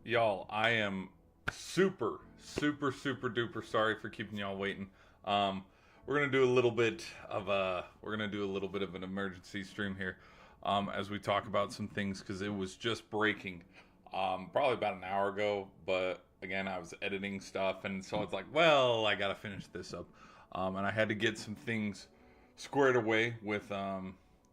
Y'all, I am super duper sorry for keeping y'all waiting. We're gonna do a little bit of an emergency stream here, as we talk about some things because it was just breaking, probably about an hour ago. But again, I was editing stuff, and so it's like, well, I gotta finish this up, and I had to get some things squared away with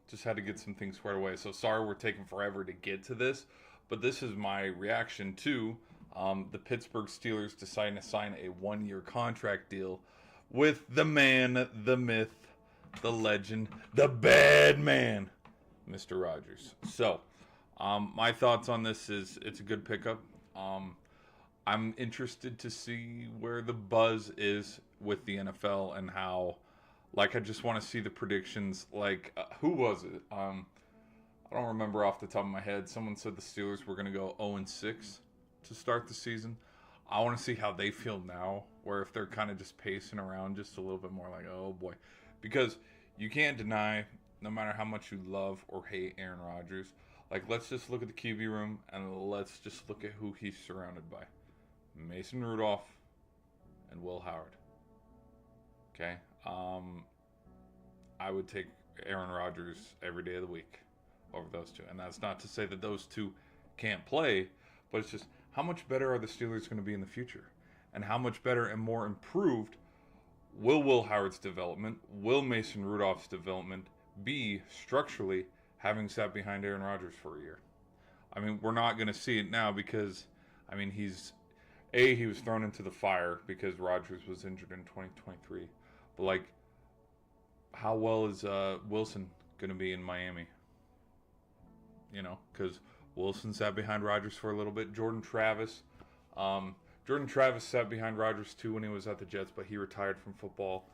just had to get some things squared away. So sorry we're taking forever to get to this, but this is my reaction to the Pittsburgh Steelers deciding to sign a 1-year contract deal with the man, the myth, the legend, the bad man, Mr. Rodgers. So, my thoughts on this is it's a good pickup. I'm interested to see where the buzz is with the NFL and how, like, I just want to see the predictions. Like, who was it? I don't remember off the top of my head. Someone said the Steelers were going to go 0-6 to start the season. I want to see how they feel now, or if they're kind of just pacing around just a little bit more like, oh boy. Because you can't deny, no matter how much you love or hate Aaron Rodgers, like, let's just look at the QB room and let's just look at who he's surrounded by. Mason Rudolph and Will Howard. Okay? I would take Aaron Rodgers every day of the week over those two. And that's not to say that those two can't play, but it's just how much better are the Steelers going to be in the future? And how much better and more improved will Howard's development, will Mason Rudolph's development be structurally, having sat behind Aaron Rodgers for a year? I mean, we're not going to see it now because, I mean, he was thrown into the fire because Rodgers was injured in 2023. But, like, how well is Wilson going to be in Miami? You know, because Wilson sat behind Rodgers for a little bit. Jordan Travis sat behind Rodgers too when he was at the Jets, but he retired from football.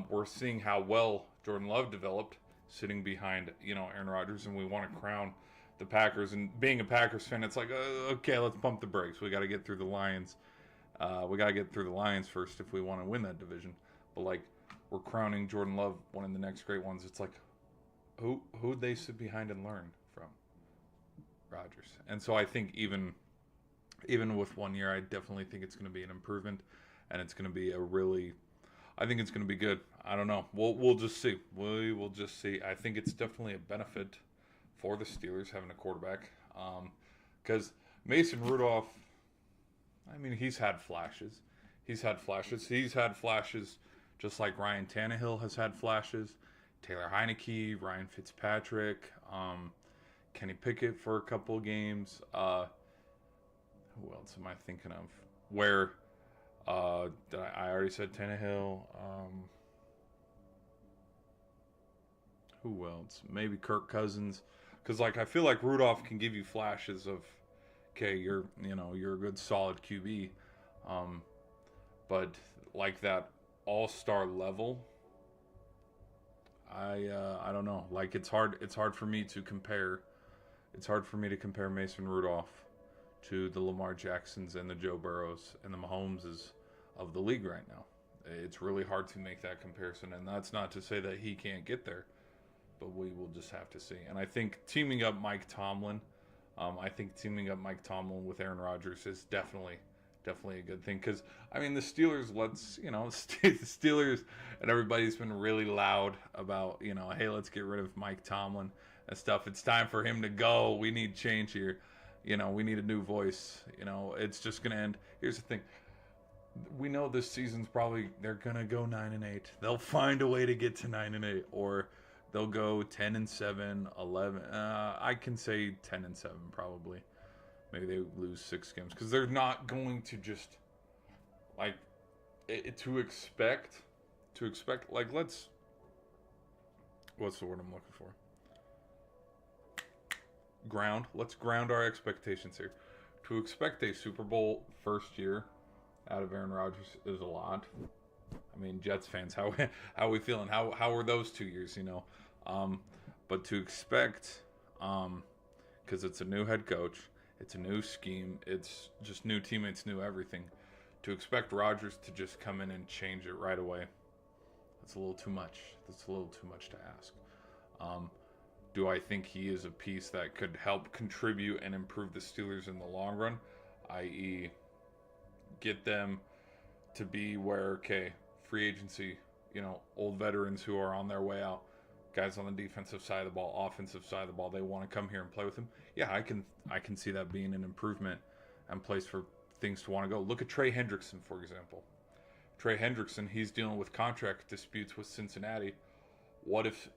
We're seeing how well Jordan Love developed sitting behind, Aaron Rodgers, and we want to crown the Packers. And being a Packers fan, it's like, okay, let's pump the brakes. We got to get through the Lions. We got to get through the Lions first if we want to win that division. But, like, we're crowning Jordan Love one of the next great ones. It's like, who'd they sit behind and learn from? Rodgers. And so I think even with 1 year, I definitely think it's going to be an improvement, and it's going to be I think it's going to be good. I don't know. We'll just see. We will just see. I think it's definitely a benefit for the Steelers having a quarterback, because Mason Rudolph, I mean, he's had flashes. He's had flashes just like Ryan Tannehill has had flashes. Taylor Heineke, Ryan Fitzpatrick, Kenny Pickett for a couple of games. Who else am I thinking of? Where I already said Tannehill. Who else? Maybe Kirk Cousins. Because, like, I feel like Rudolph can give you flashes of, okay, you're a good solid QB, but like that all-star level, I don't know. Like, it's hard for me to compare. It's hard for me to compare Mason Rudolph to the Lamar Jacksons and the Joe Burrows and the Mahomeses of the league right now. It's really hard to make that comparison, and that's not to say that he can't get there, but we will just have to see. And I think teaming up Mike Tomlin with Aaron Rodgers is definitely a good thing. Because, I mean, the Steelers, the Steelers and everybody's been really loud about, hey, let's get rid of Mike Tomlin and stuff. It's time for him to go. We need change here. We need a new voice. It's just going to end. Here's the thing. We know this season's they're going to go 9-8. They'll find a way to get to 9-8, or they'll go 10-7, 11. I can say 10-7 probably. Maybe they lose 6 games because they're not going to just, like, to expect like, what's the word I'm looking for? Let's ground our expectations here. To expect a Super Bowl first year out of Aaron Rodgers is a lot. I mean, Jets fans, how are we feeling? How were those 2 years? But to expect, because it's a new head coach, it's a new scheme, it's just new teammates, new everything. To expect Rodgers to just come in and change it right away, that's a little too much. That's a little too much to ask. Do I think he is a piece that could help contribute and improve the Steelers in the long run? i.e., get them to be where, okay, free agency, old veterans who are on their way out, guys on the defensive side of the ball, offensive side of the ball, they want to come here and play with him. Yeah, I can see that being an improvement and place for things to want to go. Look at Trey Hendrickson, for example. Trey Hendrickson, he's dealing with contract disputes with Cincinnati. What if,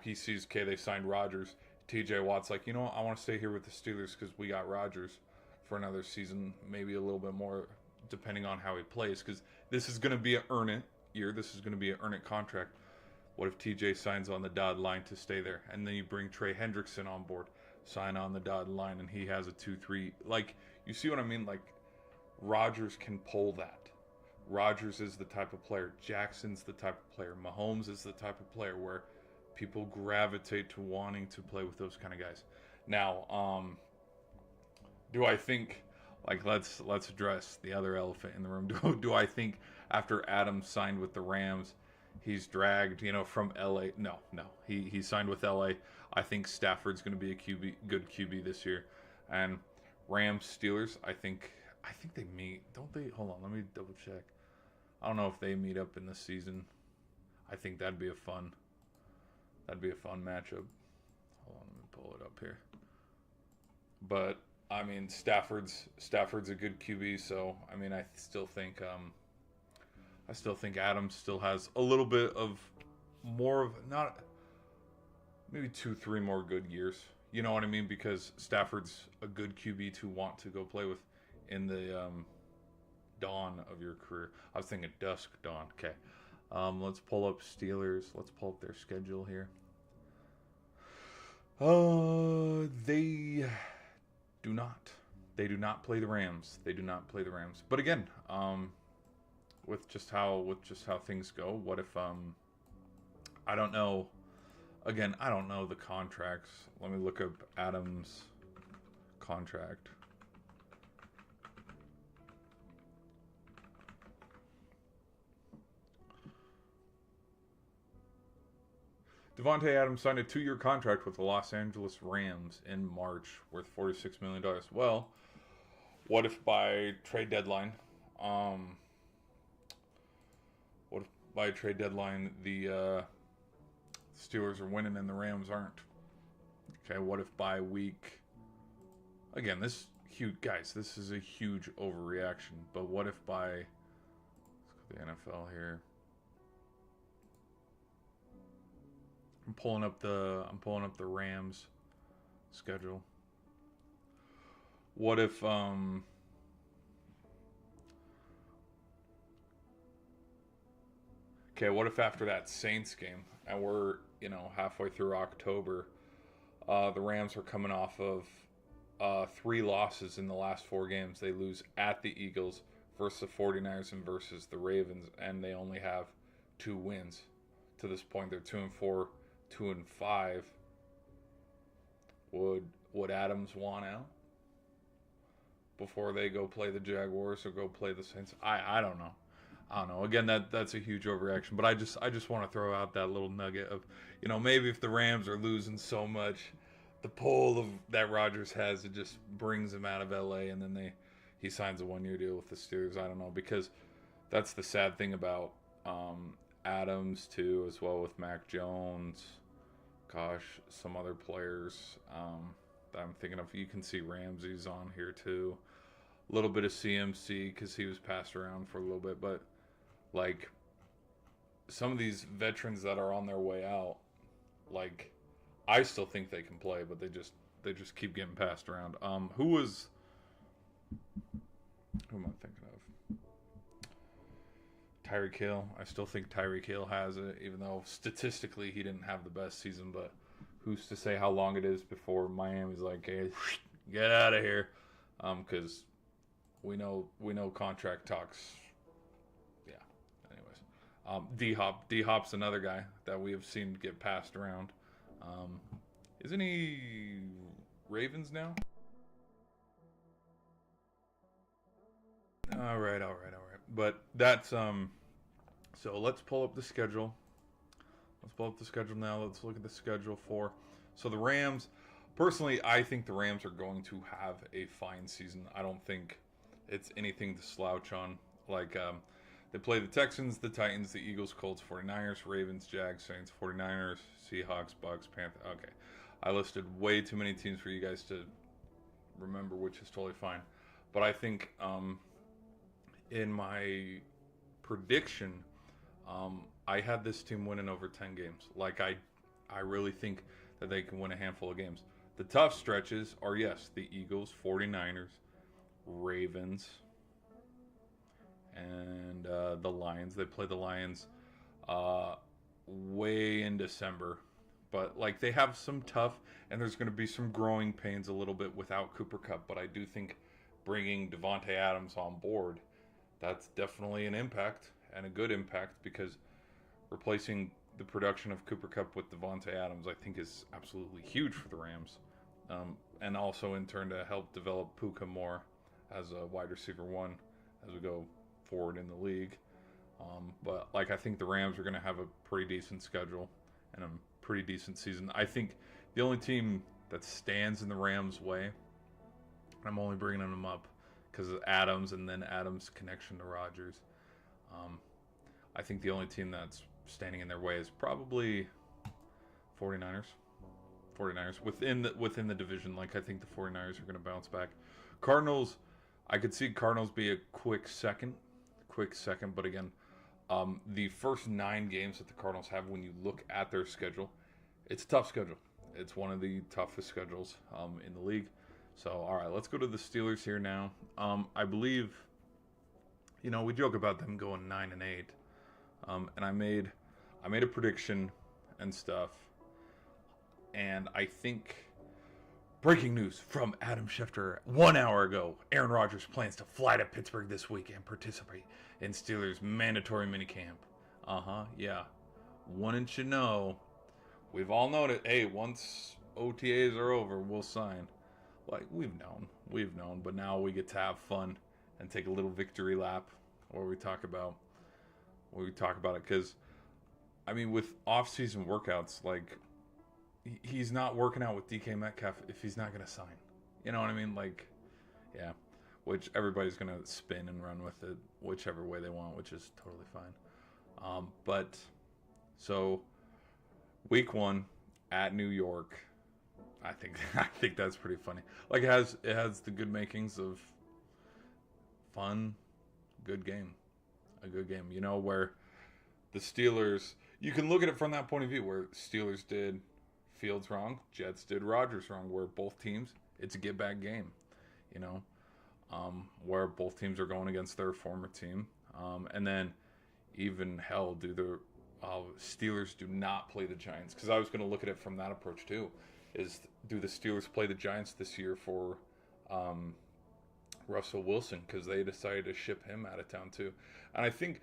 he sees, okay, they signed Rodgers. TJ Watt's like, I want to stay here with the Steelers because we got Rodgers for another season, maybe a little bit more, depending on how he plays, because this is going to be an earn it year. This is going to be an earn it contract. What if TJ signs on the dotted line to stay there? And then you bring Trey Hendrickson on board, sign on the dotted line, and he has a 2-3. Like, you see what I mean? Like, Rodgers can pull that. Rodgers is the type of player. Jackson's the type of player. Mahomes is the type of player where people gravitate to wanting to play with those kind of guys. Now, do I think, like, let's address the other elephant in the room. Do I think after Adams signed with the Rams, he's dragged, from LA? No. He signed with LA. I think Stafford's going to be a good QB this year. And Rams, Steelers, I think they meet. Don't they? Hold on, let me double check. I don't know if they meet up in the season. I think that'd be a fun matchup. Hold on, let me pull it up here. But I mean, Stafford's a good QB, so I mean, I still think Adams still has a little bit of more of, not maybe 2-3 more good years. You know what I mean? Because Stafford's a good QB to want to go play with in the dawn of your career. I was thinking dusk dawn. Okay. Let's pull up Steelers. Let's pull up their schedule here. They do not. They do not play the Rams. But again, with just how things go, what if I don't know. Again, I don't know the contracts. Let me look up Adams' contract. Devontae Adams signed a 2-year contract with the Los Angeles Rams in March worth $46 million. Well, what if by trade deadline, the Steelers are winning and the Rams aren't? Okay, what if by week... Again, this is a huge overreaction. But what if by... Let's go to the NFL here. I'm pulling up the Rams schedule. What if what if after that Saints game, and we're, halfway through October, the Rams are coming off of 3 losses in the last 4 games. They lose at the Eagles versus the 49ers and versus the Ravens, and they only have 2 wins. To this point, they're 2-4, 2-5. Would Adams want out before they go play the Jaguars or go play the Saints? I don't know. Again, that's a huge overreaction, but I just want to throw out that little nugget of, maybe if the Rams are losing so much, the pull that Rodgers has, it just brings him out of LA, and then he signs a 1-year deal with the Steelers. I don't know, because that's the sad thing about Adams too, as well with Mac Jones. Gosh, some other players that I'm thinking of. You can see Ramsey's on here too. A little bit of CMC because he was passed around for a little bit, but like some of these veterans that are on their way out, like I still think they can play, but they just keep getting passed around. Who am I thinking of? Tyreek Hill. I still think Tyreek Hill has it, even though statistically he didn't have the best season. But who's to say how long it is before Miami's like, hey, get out of here? Because we know contract talks. Yeah. Anyways, D-Hop's another guy that we have seen get passed around. Isn't he Ravens now? All right. But that's so let's pull up the schedule. Let's pull up the schedule now. Let's look at the schedule for. So the Rams, personally, I think the Rams are going to have a fine season. I don't think it's anything to slouch on. Like, they play the Texans, the Titans, the Eagles, Colts, 49ers, Ravens, Jags, Saints, 49ers, Seahawks, Bucks, Panthers. Okay. I listed way too many teams for you guys to remember, which is totally fine. But I think in my prediction, I had this team winning over 10 games. Like, I really think that they can win a handful of games. The tough stretches are, yes, the Eagles, 49ers, Ravens, and the Lions. They play the Lions way in December. But, like, they have some tough, and there's going to be some growing pains a little bit without Cooper Kupp. But I do think bringing Devontae Adams on board, that's definitely an impact, and a good impact, because replacing the production of Cooper Kupp with Devontae Adams, I think, is absolutely huge for the Rams. And also, in turn, to help develop Puka more as a wide receiver one as we go forward in the league. But, like, I think the Rams are going to have a pretty decent schedule and a pretty decent season. I think the only team that stands in the Rams' way, I'm only bringing them up because of Adams and then Adams' connection to Rodgers. I think the only team that's standing in their way is probably 49ers. 49ers within the division. Like, I think the 49ers are going to bounce back. Cardinals, I could see Cardinals be a quick second, but again, the first 9 games that the Cardinals have, when you look at their schedule, it's a tough schedule. It's one of the toughest schedules in the league. So, all right, let's go to the Steelers here now. I believe, we joke about them going 9-8, and I made a prediction and stuff, and I think breaking news from Adam Schefter 1 hour ago: Aaron Rodgers plans to fly to Pittsburgh this week and participate in Steelers mandatory minicamp. Yeah. Wouldn't you know? We've all known it. Hey, once OTAs are over, we'll sign. Like, we've known, but now we get to have fun and take a little victory lap where we talk about it. Because, I mean, with off-season workouts, like, he's not working out with DK Metcalf if he's not going to sign. You know what I mean? Like, yeah. Which everybody's going to spin and run with it whichever way they want, which is totally fine. But, so, week 1 at New York, I think that's pretty funny. Like, it has the good makings of fun, good game. A good game, where the Steelers, you can look at it from that point of view, where Steelers did Fields wrong, Jets did Rodgers wrong, where both teams, it's a get back game, where both teams are going against their former team. And then even hell, Steelers do not play the Giants, because I was going to look at it from that approach too, is do the Steelers play the Giants this year for Russell Wilson, because they decided to ship him out of town too. And I think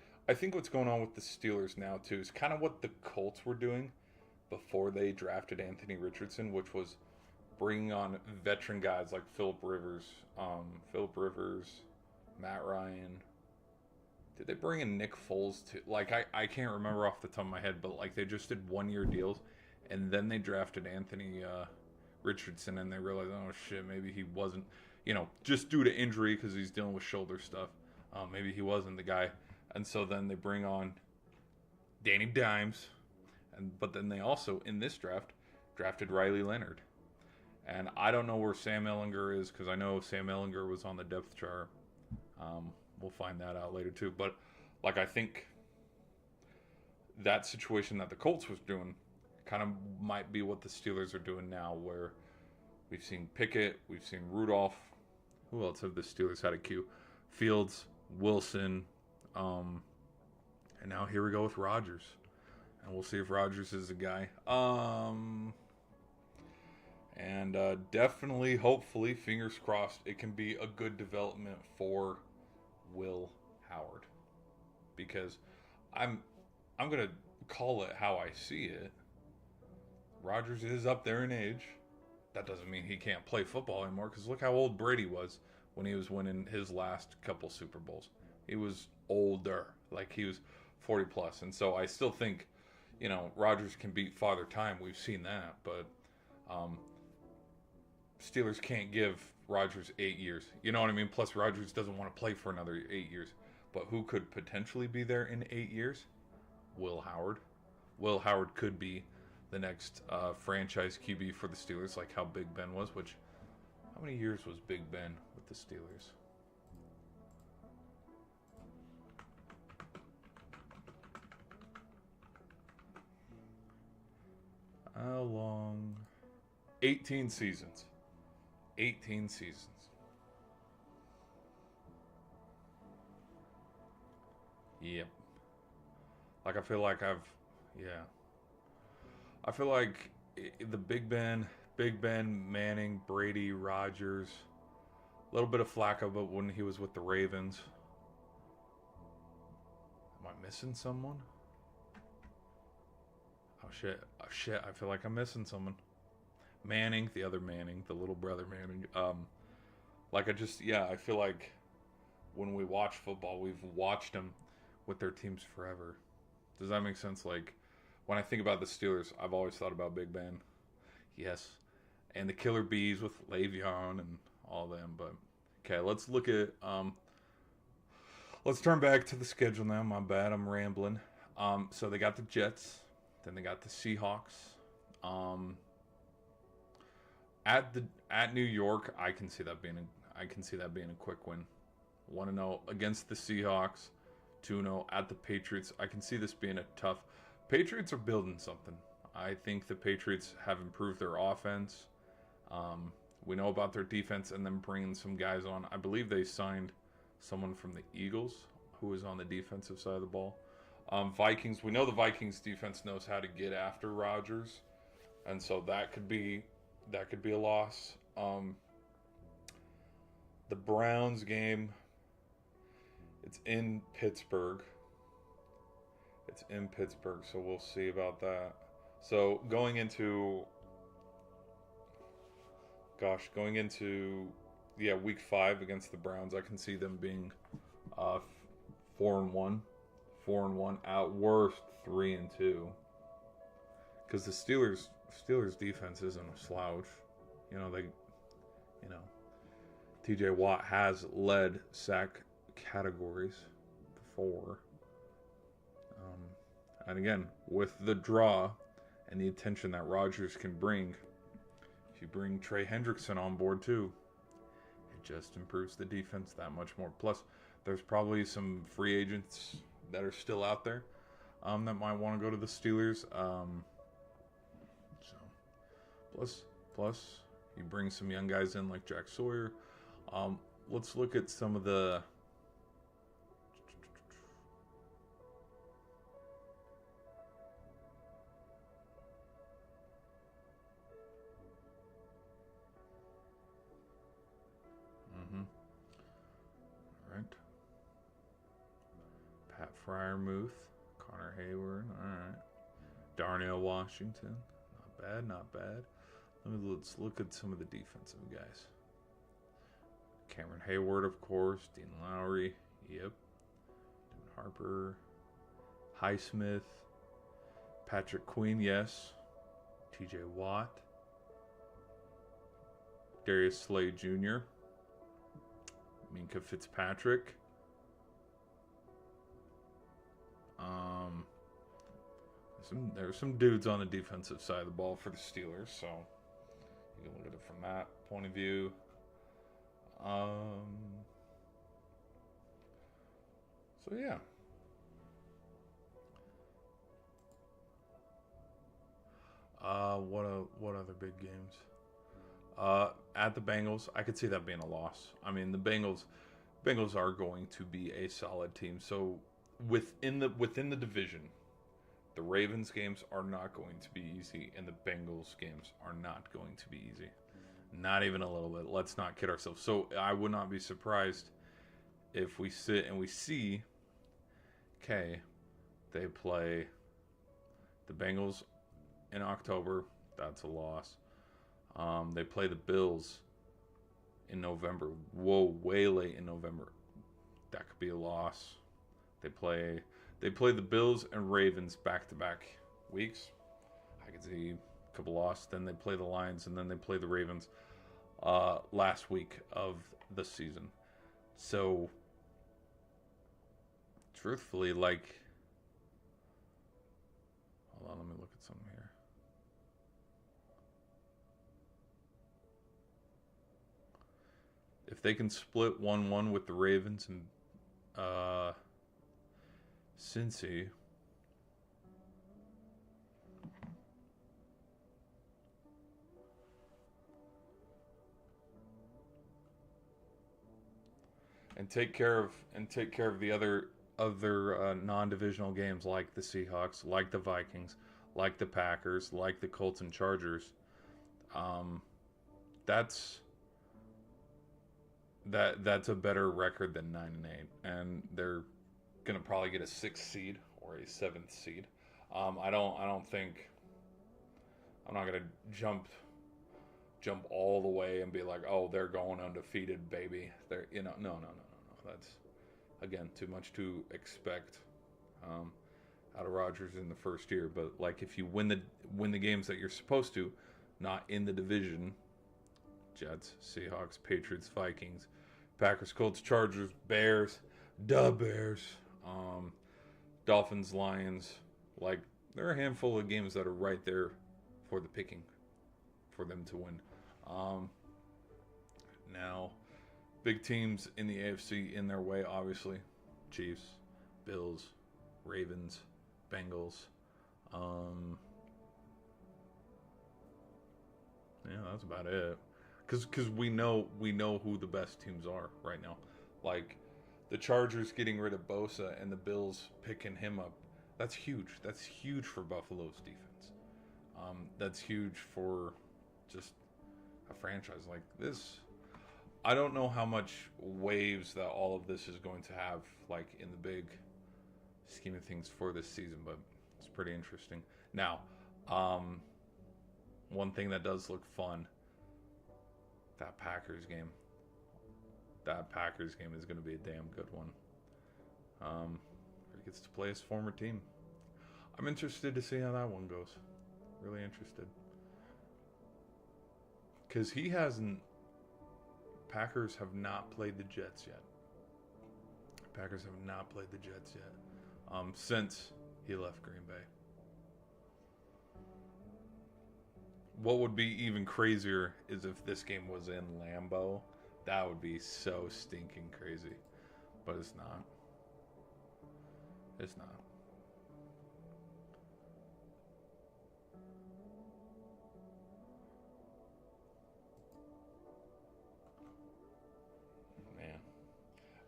what's going on with the Steelers now too is kind of what the Colts were doing before they drafted Anthony Richardson, which was bringing on veteran guys like Phillip Rivers, Matt Ryan. Did they bring in Nick Foles too? Like, I can't remember off the top of my head, but like, they just did 1-year deals, and then they drafted Anthony Richardson, and they realized, oh shit, maybe he wasn't, just due to injury, because he's dealing with shoulder stuff. Maybe he wasn't the guy. And so then they bring on Danny Dimes, but then they also, in this draft, drafted Riley Leonard. And I don't know where Sam Ehlinger is, because I know Sam Ehlinger was on the depth chart. We'll find that out later too. But, like, I think that situation that the Colts was doing kind of might be what the Steelers are doing now, where we've seen Pickett, we've seen Rudolph. Who else have the Steelers had a queue? Fields, Wilson, and now here we go with Rodgers. And we'll see if Rodgers is the guy. And definitely, hopefully, fingers crossed, it can be a good development for Will Howard. Because I'm going to call it how I see it. Rodgers is up there in age. That doesn't mean he can't play football anymore, because look how old Brady was when he was winning his last couple Super Bowls. He was older. Like, he was 40 plus. And so I still think, Rodgers can beat Father Time. We've seen that. But Steelers can't give Rodgers 8 years. You know what I mean? Plus, Rodgers doesn't want to play for another 8 years. But who could potentially be there in 8 years? Will Howard. Will Howard could be the next franchise QB for the Steelers, like how Big Ben was. Which, how many years was Big Ben with the Steelers? How long? 18 seasons. 18 seasons. Yep. Like I feel like yeah. I feel like the Big Ben, Manning, Brady, Rodgers, a little bit of Flacco, but when he was with the Ravens. Am I missing someone? Oh shit! Oh shit! I feel like I'm missing someone. Manning, the other Manning, the little brother Manning. Like I feel like when we watch football, we've watched them with their teams forever. Does that make sense? Like when I think about the Steelers, I've always thought about Big Ben. Yes, and the Killer Bees with Le'Veon and all them. But okay, let's look at. Let's turn back to the schedule now. My bad, I'm rambling. So they got the Jets, then they got the Seahawks. At New York, I can see that being a quick win. 1-0 against the Seahawks, 2-0 at the Patriots. I can see this being a tough. Patriots are building something. I think the Patriots have improved their offense. We know about their defense and then bringing some guys on. I believe they signed someone from the Eagles who was on the defensive side of the ball. Vikings. We know the Vikings defense knows how to get after Rodgers, and so that could be a loss. The Browns game. It's in Pittsburgh. So we'll see about that. So going into week 5 against the Browns, I can see them being 4-1, at worst 3-2, because the Steelers defense isn't a slouch. TJ Watt has led sack categories before. And again, with the draw and the attention that Rodgers can bring, if you bring Trey Hendrickson on board too, it just improves the defense that much more. Plus, there's probably some free agents that are still out there that might want to go to the Steelers. Plus, you bring some young guys in like Jack Sawyer. Let's look at some of the. All right. Pat Fryermuth, Connor Hayward. All right. Darnell Washington. Not bad. Let's look at some of the defensive guys. Cameron Hayward, of course. Dean Lowry. Yep. Devin Harper. Highsmith. Patrick Queen, yes. TJ Watt. Darius Slade Jr. Minka Fitzpatrick. There's some dudes on the defensive side of the ball for the Steelers, so you can look at it from that point of view. So yeah. What other big games? At the Bengals, I could see that being a loss. I mean, the Bengals are going to be a solid team. So within the division, the Ravens games are not going to be easy, and the Bengals games are not going to be easy. Not even a little bit. Let's not kid ourselves. So I would not be surprised if we sit and we see, okay, they play the Bengals in October. That's a loss. They play the Bills in November. Whoa, way late in November. That could be a loss. They play the Bills and Ravens back-to-back weeks. I could see a couple losses. Then they play the Lions, and then they play the Ravens. last week of the season. So, truthfully, like, hold on, let me look at something here. If they can split 1-1 with the Ravens and Cincy, and take care of the other non-divisional games like the Seahawks, like the Vikings, like the Packers, like the Colts and Chargers. Um, that's that's a better record than 9-8, and they're gonna probably get a sixth seed or a seventh seed. I don't think I'm not gonna jump all the way and be like, oh, they're going undefeated, baby. They're no. That's again too much to expect out of Rodgers in the first year. But like if you win the games that you're supposed to, not in the division, Jets, Seahawks, Patriots, Vikings, Packers, Colts, Chargers, Bears, Bears, Dolphins, Lions. Like there are a handful of games that are right there for the picking for them to win. Now, big teams in the AFC in their way, obviously, Chiefs, Bills, Ravens, Bengals. Yeah, that's about it. Because we know who the best teams are right now. Like the Chargers getting rid of Bosa and the Bills picking him up. That's huge. That's huge for Buffalo's defense. That's huge for just a franchise like this. I don't know how much waves that all of this is going to have, like in the big scheme of things for this season, but it's pretty interesting. Now, one thing that does look fun, that Packers game. That Packers game is going to be a damn good one. He gets to play his former team. I'm interested to see how that one goes. Really interested. Because Packers have not played the Jets yet. Packers have not played the Jets yet since he left Green Bay. What would be even crazier is if this game was in Lambeau. That would be so stinking crazy. But it's not. It's not. Man.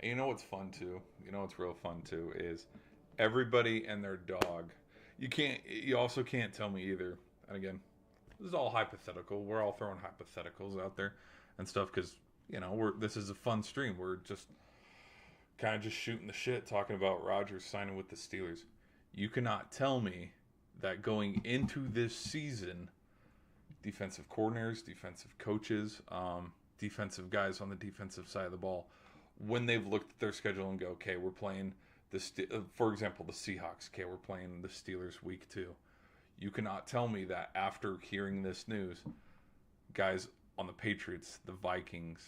And you know what's fun too? You know what's real fun too is everybody and their dog. You also can't tell me either. And again, this is all hypothetical. We're all throwing hypotheticals out there and stuff because this is a fun stream. We're just kind of just shooting the shit, talking about Rodgers signing with the Steelers. You cannot tell me that going into this season, defensive coordinators, defensive coaches, defensive guys on the defensive side of the ball, when they've looked at their schedule and go, okay, we're playing for example, the Seahawks. Okay, we're playing the Steelers week 2. You cannot tell me that after hearing this news, guys on the Patriots, the Vikings,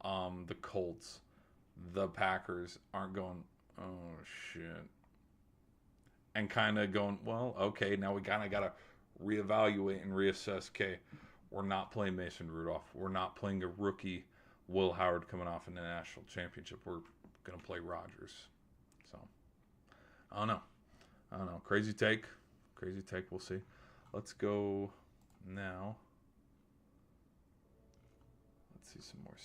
the Colts, the Packers aren't going, oh shit, and kind of going, well, okay, now we kind of got to reevaluate and reassess. Okay, we're not playing Mason Rudolph. We're not playing a rookie Will Howard coming off in the national championship. We're going to play Rodgers. So, I don't know. Crazy take. We'll see. Let's go now. Let's see some more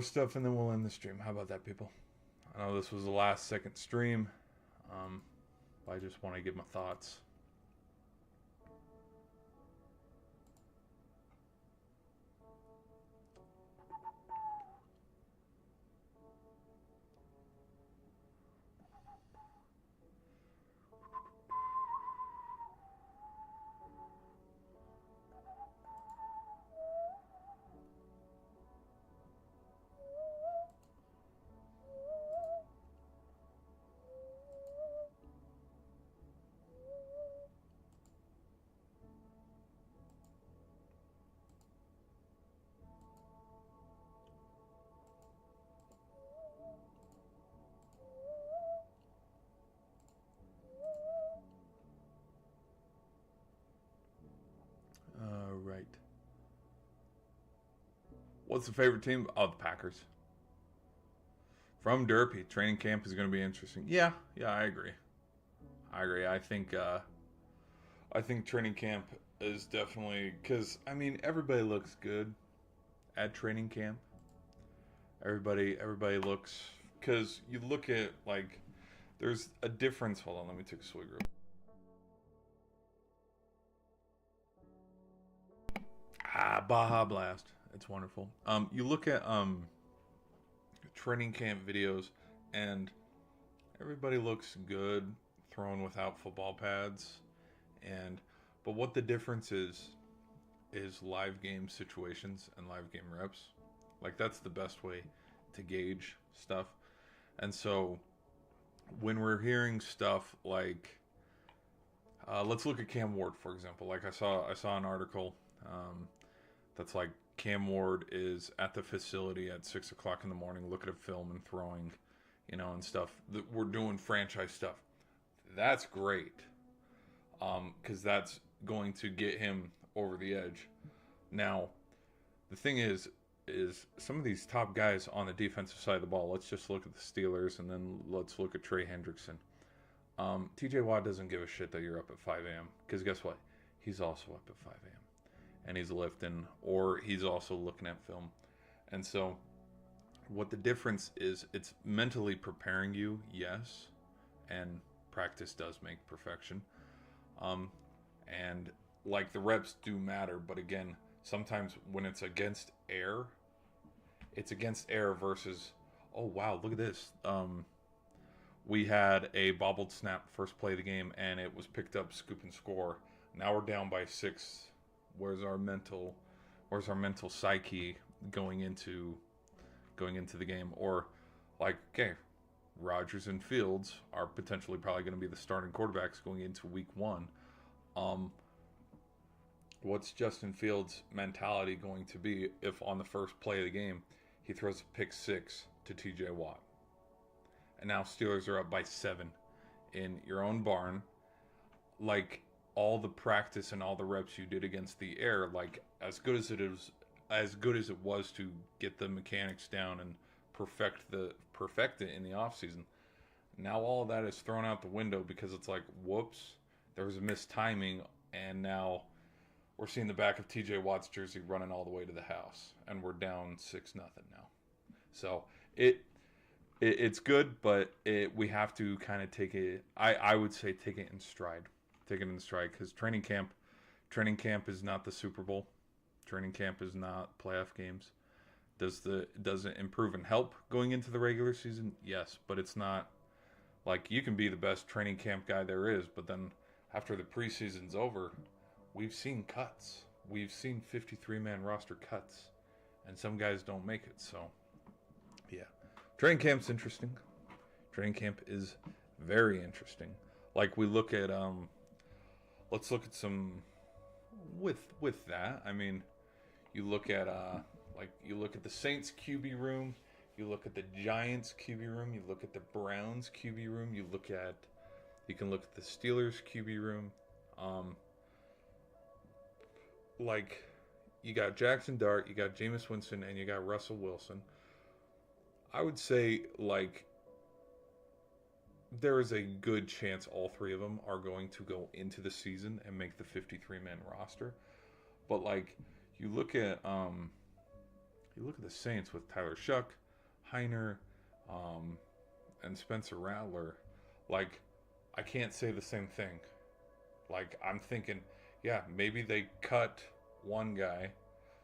stuff. And then we'll end the stream. How about that, people? I know this was the last second stream. I just want to give my thoughts. What's the favorite team? Oh, the Packers. From Derpy, training camp is going to be interesting. Yeah, I agree. I think training camp is definitely because I mean everybody looks good at training camp. Everybody looks because you look at like there's a difference. Hold on, let me take a swig. Baja Blast. It's wonderful. You look at training camp videos, and everybody looks good thrown without football pads, and but what the difference is live game situations and live game reps. Like that's the best way to gauge stuff. And so when we're hearing stuff like let's look at Cam Ward for example. Like I saw an article that's like Cam Ward is at the facility at 6 o'clock in the morning looking at film and throwing, and stuff. We're doing franchise stuff. That's great because that's going to get him over the edge. Now, the thing is some of these top guys on the defensive side of the ball, let's just look at the Steelers and then let's look at Trey Hendrickson. TJ Watt doesn't give a shit that you're up at 5 a.m. because guess what? He's also up at 5 a.m. and he's lifting or he's also looking at film. And so what the difference is, it's mentally preparing you, yes, and practice does make perfection. And like the reps do matter, but again, sometimes when it's against air versus, oh wow, look at this. We had a bobbled snap first play of the game, and it was picked up, scoop and score. Now we're down by 6. Where's our mental psyche going into the game? Or like, okay, Rodgers and Fields are potentially probably going to be the starting quarterbacks going into week 1. What's Justin Fields' mentality going to be if on the first play of the game he throws a pick 6 to TJ Watt? And now Steelers are up by 7 in your own barn. Like all the practice and all the reps you did against the air, like as good as it was to get the mechanics down and perfect it in the offseason. Now all of that is thrown out the window because it's like, whoops, there was a missed timing, and now we're seeing the back of TJ Watt's jersey running all the way to the house, and we're down 6-0 now. So it's good, but we have to kind of take it. I would say take it in stride. Take it in stride because training camp is not the Super Bowl. Training camp is not playoff games. Does it improve and help going into the regular season? Yes, but it's not like you can be the best training camp guy there is, but then after the preseason's over, we've seen cuts. We've seen 53-man roster cuts, and some guys don't make it. So, yeah. Training camp's interesting. Training camp is very interesting. Like we look at let's look at some with that. I mean, you look at the Saints QB room, you look at the Giants QB room, you look at the Browns QB room, you can look at the Steelers QB room. Like you got Jackson Dart, you got Jameis Winston, and you got Russell Wilson. I would say, like, there is a good chance all three of them are going to go into the season and make the 53-man roster. But, like, you look at the Saints with Tyler Shuck, Heiner, and Spencer Rattler. Like, I can't say the same thing. Like, I'm thinking, yeah, maybe they cut one guy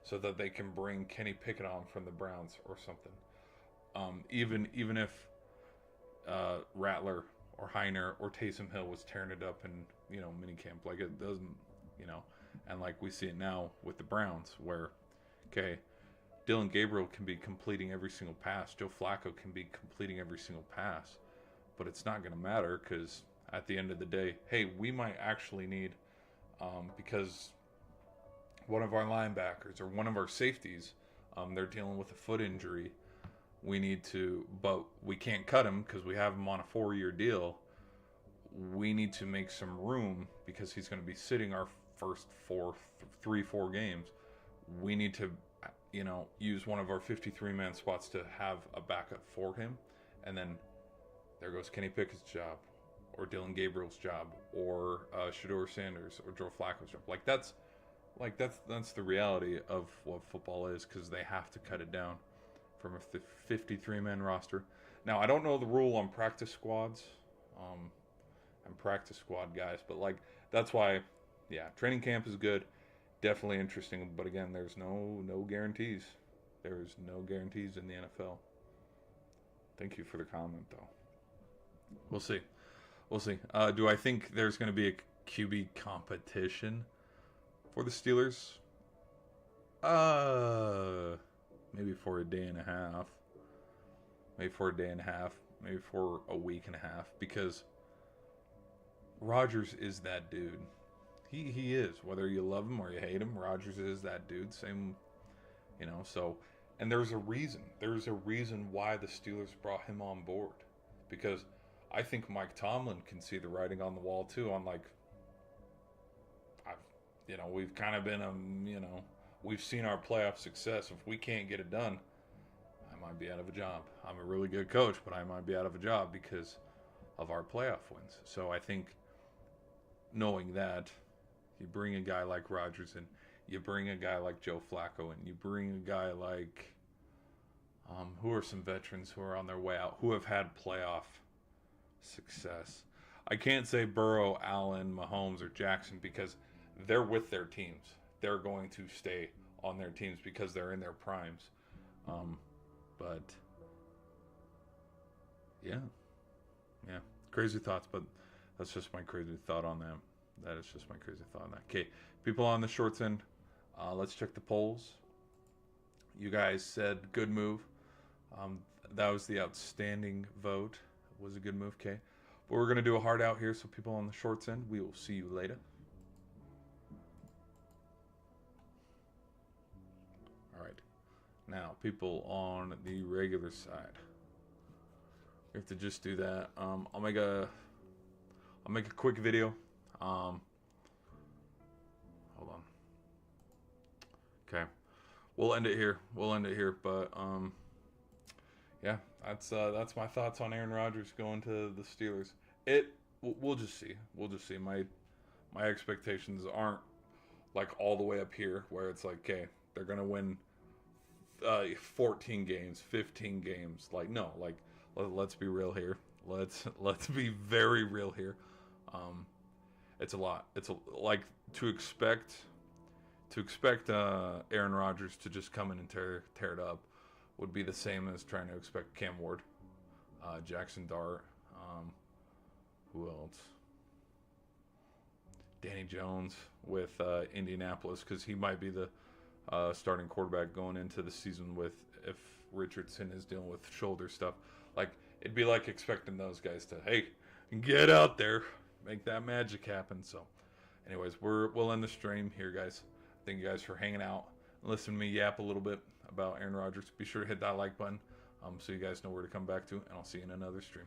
so that they can bring Kenny Pickett on from the Browns or something. Even if Rattler or Heiner or Taysom Hill was tearing it up in minicamp, like it doesn't, and like we see it now with the Browns, where okay, Dylan Gabriel can be completing every single pass, Joe Flacco can be completing every single pass, but it's not going to matter because at the end of the day, hey, we might actually need because one of our linebackers or one of our safeties, they're dealing with a foot injury. We need to, but we can't cut him because we have him on a 4-year deal. We need to make some room because he's going to be sitting our first 4 games. We need to, use one of our 53-man spots to have a backup for him, and then there goes Kenny Pickett's job, or Dylan Gabriel's job, or Shador Sanders, or Joe Flacco's job. That's the reality of what football is, because they have to cut it down from a 53-man roster. Now, I don't know the rule on practice squads and practice squad guys, but that's why, yeah, training camp is good, definitely interesting. But again, there's no guarantees. There's no guarantees in the NFL. Thank you for the comment, though. We'll see. Do I think there's going to be a QB competition for the Steelers? Maybe for a day and a half. Maybe for a week and a half, because Rodgers is that dude. He is. Whether you love him or you hate him, Rodgers is that dude. Same, so, and there's a reason. There's a reason why the Steelers brought him on board, because I think Mike Tomlin can see the writing on the wall too, on we've kind of been we've seen our playoff success. If we can't get it done, I might be out of a job. I'm a really good coach, but I might be out of a job because of our playoff wins. So I think, knowing that, you bring a guy like Rodgers in, you bring a guy like Joe Flacco in, you bring a guy like who are some veterans who are on their way out, who have had playoff success. I can't say Burrow, Allen, Mahomes, or Jackson, because they're with their teams. They're going to stay on their teams because they're in their primes. But yeah, crazy thoughts. But that's just my crazy thought on that. That is just my crazy thought on that. Okay, people on the shorts end, let's check the polls. You guys said good move. That was the outstanding vote. It was a good move, okay? But we're going to do a hard out here, so people on the shorts end, we will see you later. All right. Now, people on the regular side, we have to just do that. I'll make a quick video. Hold on. Okay. We'll end it here. But yeah, that's my thoughts on Aaron Rodgers going to the Steelers. We'll just see. My expectations aren't all the way up here where it's okay, they're gonna win 14 games, 15 games. No, let's be real here. Let's be very real here. It's a lot. It's to expect Aaron Rodgers to just come in and tear it up would be the same as trying to expect Cam Ward, Jackson Dart, who else? Danny Jones with Indianapolis, because he might be the starting quarterback going into the season if Richardson is dealing with shoulder stuff. It'd be like expecting those guys to, hey, get out there, make that magic happen. So, anyways, we'll end the stream here, guys. Thank you guys for hanging out and listening to me yap a little bit about Aaron Rodgers. Be sure to hit that like button so you guys know where to come back to, and I'll see you in another stream.